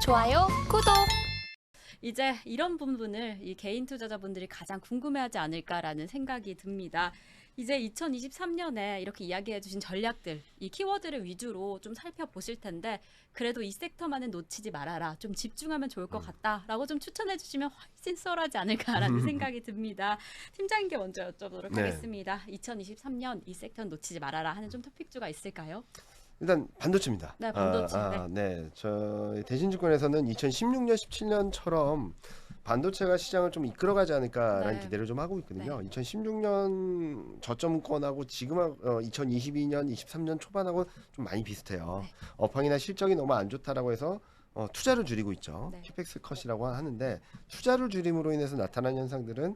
좋아요, 구독. 이제 이런 부분을 이 개인 투자자분들이 가장 궁금해하지 않을까라는 생각이 듭니다. 이제 2023년에 이렇게 이야기해 주신 전략들, 이 키워드를 위주로 좀 살펴보실 텐데 그래도 이 섹터만은 놓치지 말아라. 좀 집중하면 좋을 것 같다라고 좀 추천해 주시면 훨씬 수월하지 않을까라는 생각이 듭니다. 팀장님께 먼저 여쭤보도록 하겠습니다. 2023년 이 섹터는 놓치지 말아라 하는 좀 토픽주가 있을까요? 일단 반도체입니다. 네, 반도체. 네. 저희 대신증권에서는 2016년, 17년처럼 반도체가 시장을 좀 이끌어가지 않을까라는 네. 기대를 좀 하고 있거든요. 네. 2016년 저점권하고 지금 2022년, 23년 초반하고 좀 많이 비슷해요. 네. 업황이나 실적이 너무 안 좋다라고 해서 투자를 줄이고 있죠. 네. 캐펙스 컷이라고 하는데 투자를 줄임으로 인해서 나타난 현상들은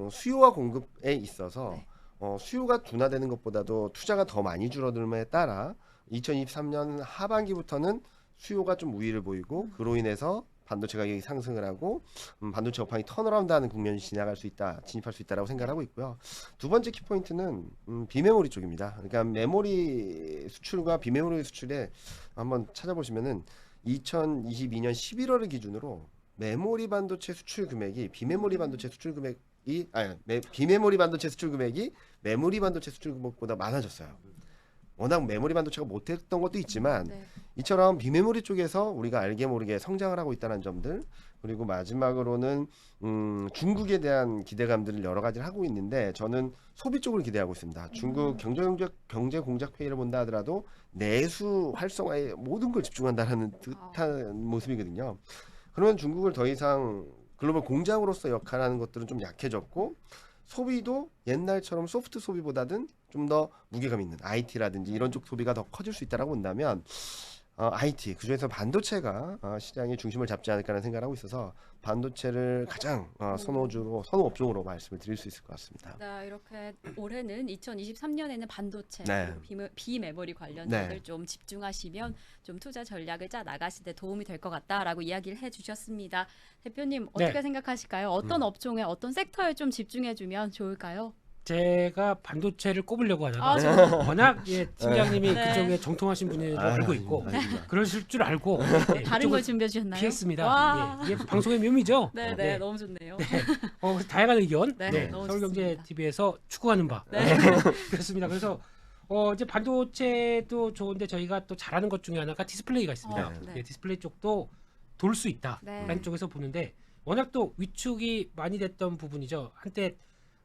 수요와 공급에 있어서 네. 수요가 둔화되는 것보다도 투자가 더 많이 줄어들음에 따라 2023년 하반기부터는 수요가 좀 우위를 보이고 그로 인해서 반도체 가격이 상승을 하고 반도체 업황이 턴어라운드하는 국면이 진입할 수 있다라고 생각하고 있고요. 두 번째 키포인트는 비메모리 쪽입니다. 그러니까 메모리 수출과 비메모리 수출에 한번 찾아보시면은 2022년 11월을 기준으로 메모리 반도체 수출 금액이 비메모리 반도체 수출 금액이 비메모리 반도체 수출 금액이 메모리 반도체 수출 금액보다 많아졌어요. 워낙 메모리 반도체가 못했던 것도 있지만 네. 이처럼 비메모리 쪽에서 우리가 알게 모르게 성장을 하고 있다는 점들, 그리고 마지막으로는 중국에 대한 기대감들을 여러 가지를 하고 있는데 저는 소비 쪽을 기대하고 있습니다. 중국 경제 공작 회의를 본다 하더라도 내수 활성화에 모든 걸 집중한다는 듯한 모습이거든요. 그러면 중국을 더 이상 글로벌 공장으로서 역할하는 것들은 좀 약해졌고 소비도 옛날처럼 소프트 소비보다는 좀 더 무게감 있는 IT라든지 이런 쪽 소비가 더 커질 수 있다라고 본다면 IT 그중에서 반도체가 시장의 중심을 잡지 않을까라는 생각을 하고 있어서 반도체를 가장 선호 업종으로 말씀을 드릴 수 있을 것 같습니다. 네, 이렇게 올해는 2023년에는 반도체, 네. 그리고 비메모리 관련주들 네. 좀 집중하시면 좀 투자 전략을 짜 나가실 때 도움이 될 것 같다라고 이야기를 해주셨습니다. 대표님 어떻게 네. 생각하실까요? 어떤 업종에 어떤 섹터에 좀 집중해주면 좋을까요? 제가 반도체를 꼽으려고 하다가 아, 정말? 워낙 팀장님이 네. 그쪽에 정통하신 분으로 알고 있고 그러실 줄 알고 다른 걸 준비해 주셨나요? 피했습니다. 와. 예, 이게 방송의 묘미죠. 네, 네. 너무 좋네요. 그래서 다양한 의견 네, 너무 서울경제 좋습니다. TV에서 추구하는 바 네. 그렇습니다. 그래서 이제 반도체도 좋은데 저희가 또 잘하는 것 중에 하나가 디스플레이가 있습니다. 네. 예, 디스플레이 쪽도 돌 수 있다라는 네. 쪽에서 보는데 워낙 또 위축이 많이 됐던 부분이죠. 한때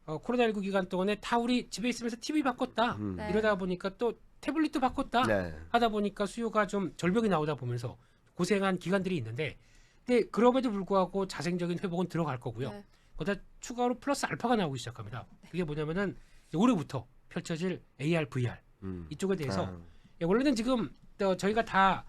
코로나19 기간 동안에 다 우리 집에 있으면서 TV 바꿨다 네. 이러다 보니까 또 태블릿도 바꿨다 네. 하다 보니까 수요가 좀 절벽이 나오다 보면서 고생한 기간들이 있는데 근데 그럼에도 불구하고 자생적인 회복은 들어갈 거고요. 네. 거기다 추가로 플러스 알파가 나오기 시작합니다. 그게 뭐냐면은 이제 올해부터 펼쳐질 AR, VR 이쪽에 대해서 원래는 지금 저희가 다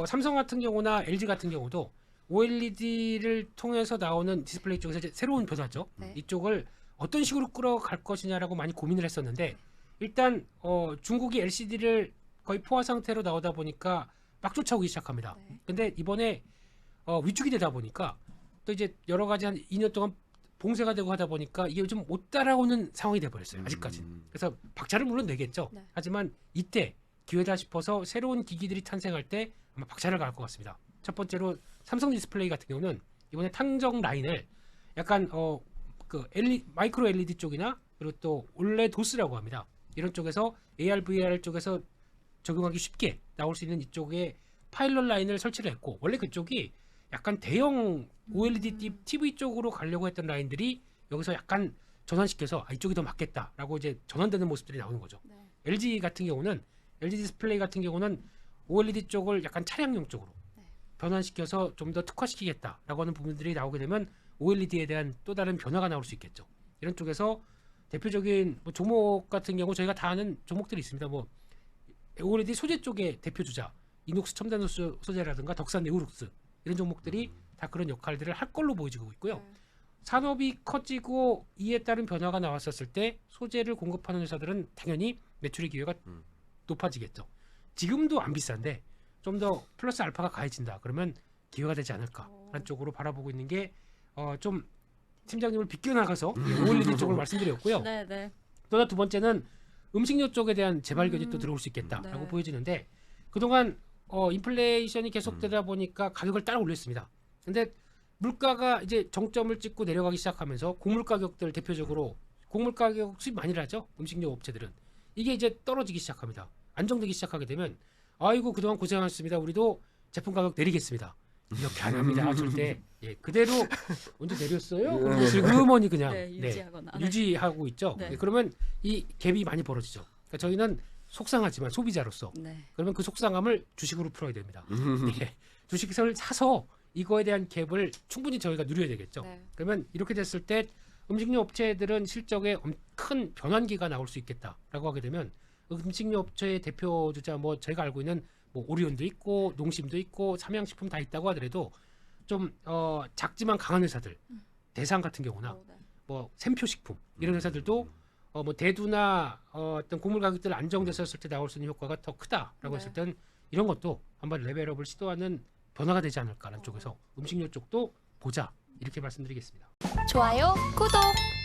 삼성 같은 경우나 LG 같은 경우도 OLED를 통해서 나오는 디스플레이 쪽에서 이제 새로운 변화죠. 네. 이쪽을 어떤 식으로 끌어갈 것이냐라고 많이 고민을 했었는데 일단 중국이 LCD를 거의 포화 상태로 나오다 보니까 막 쫓아오기 시작합니다. 네. 근데 이번에 위축이 되다 보니까 또 이제 여러 가지 한 2년 동안 봉쇄가 되고 하다 보니까 이게 좀 못 따라오는 상황이 돼버렸어요. 아직까지는. 그래서 박차를 물론 내겠죠. 네. 하지만 이때 기회다 싶어서 새로운 기기들이 탄생할 때 아마 박차를 가할 것 같습니다. 첫 번째로 삼성 디스플레이 같은 경우는 이번에 탕정 라인을 약간 마이크로 LED 쪽이나 그리고 또 올레 도스라고 합니다. 이런 쪽에서 AR, VR 쪽에서 적용하기 쉽게 나올 수 있는 이쪽에 파일럿 라인을 설치를 했고 원래 그쪽이 약간 대형 OLED TV 쪽으로 가려고 했던 라인들이 여기서 약간 전환시켜서 이쪽이 더 맞겠다라고 이제 전환되는 모습들이 나오는 거죠. 네. LG 같은 경우는 LG 디스플레이 같은 경우는 OLED 쪽을 약간 차량용 쪽으로 네. 변환시켜서 좀 더 특화시키겠다라고 하는 부분들이 나오게 되면 OLED에 대한 또 다른 변화가 나올 수 있겠죠. 이런 쪽에서 대표적인 종목 같은 경우 저희가 다 아는 종목들이 있습니다. OLED 소재 쪽의 대표 주자 이녹스 첨단 소재라든가 덕산 네오룩스 이런 종목들이 다 그런 역할들을 할 걸로 보여지고 있고요. 네. 산업이 커지고 이에 따른 변화가 나왔었을 때 소재를 공급하는 회사들은 당연히 매출의 기회가 높아지겠죠. 지금도 안 비싼데 좀 더 플러스 알파가 가해진다. 그러면 기회가 되지 않을까라는 쪽으로 바라보고 있는 게 좀 팀장님을 비껴나가서 OLED 쪽으로 말씀드렸고요. 네, 네. 또 두 번째는 음식료 쪽에 대한 재발견이 또 들어올 수 있겠다라고 네. 보여지는데 그동안 인플레이션이 계속되다 보니까 가격을 따라 올렸습니다. 근데 물가가 이제 정점을 찍고 내려가기 시작하면서 곡물 가격들 대표적으로 곡물 가격 수입 많이 하죠. 음식료 업체들은 이게 이제 떨어지기 시작합니다. 안정되기 시작하게 되면 아이고 그동안 고생하셨습니다. 우리도 제품 가격 내리겠습니다. 이렇게 안 합니다. 절대. 예, 그대로 언제 내렸어요? 그리고 슬그머니 그냥 네, 유지하거나. 네. 유지하고 있죠. 네. 예, 그러면 이 갭이 많이 벌어지죠. 그러니까 저희는 속상하지만 소비자로서 네. 그러면 그 속상함을 주식으로 풀어야 됩니다. 예, 주식을 사서 이거에 대한 갭을 충분히 저희가 누려야 되겠죠. 네. 그러면 이렇게 됐을 때 음식료 업체들은 실적에 큰 변환기가 나올 수 있겠다라고 하게 되면 음식료 업체의 대표 주자 뭐 저희가 알고 있는 뭐 오리온도 있고 농심도 있고 삼양식품 다 있다고 하더라도 좀 작지만 강한 회사들 대상 같은 경우나 네. 뭐 샘표식품 이런 회사들도 뭐 대두나 어떤 곡물 가격들 안정됐었을 때 나올 수 있는 효과가 더 크다라고 네. 했을 땐 이런 것도 한번 레벨업을 시도하는 변화가 되지 않을까라는 쪽에서 음식료 쪽도 보자 이렇게 말씀드리겠습니다. 좋아요, 구독.